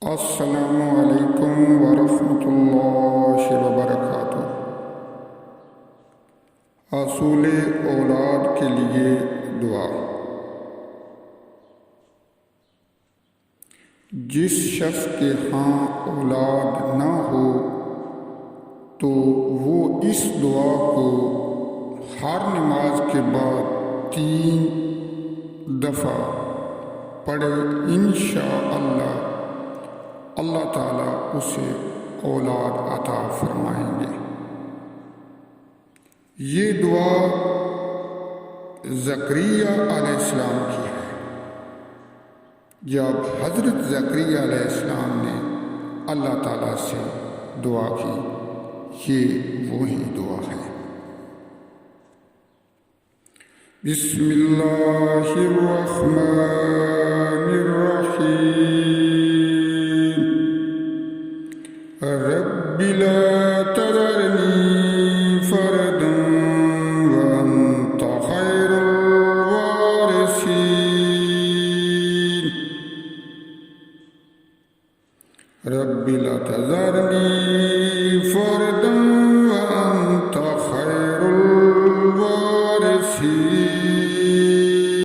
السلام علیکم ورحمۃ اللہ وبرکاتہ۔ حصول اولاد کے لیے دعا۔ جس شخص کے ہاں اولاد نہ ہو تو وہ اس دعا کو ہر نماز کے بعد 3 دفعہ پڑھے، انشاءاللہ اللہ تعالیٰ اسے اولاد عطا فرمائیں گے۔ یہ دعا زکریا علیہ السلام کی ہے۔ جب حضرت زکریا علیہ السلام نے اللہ تعالیٰ سے دعا کی، یہ وہی دعا ہے۔ بسم اللہ الرحمن الرحیم۔ رب لا تذرنی فردا وانت خیر الوارثین۔ رب لا تذرنی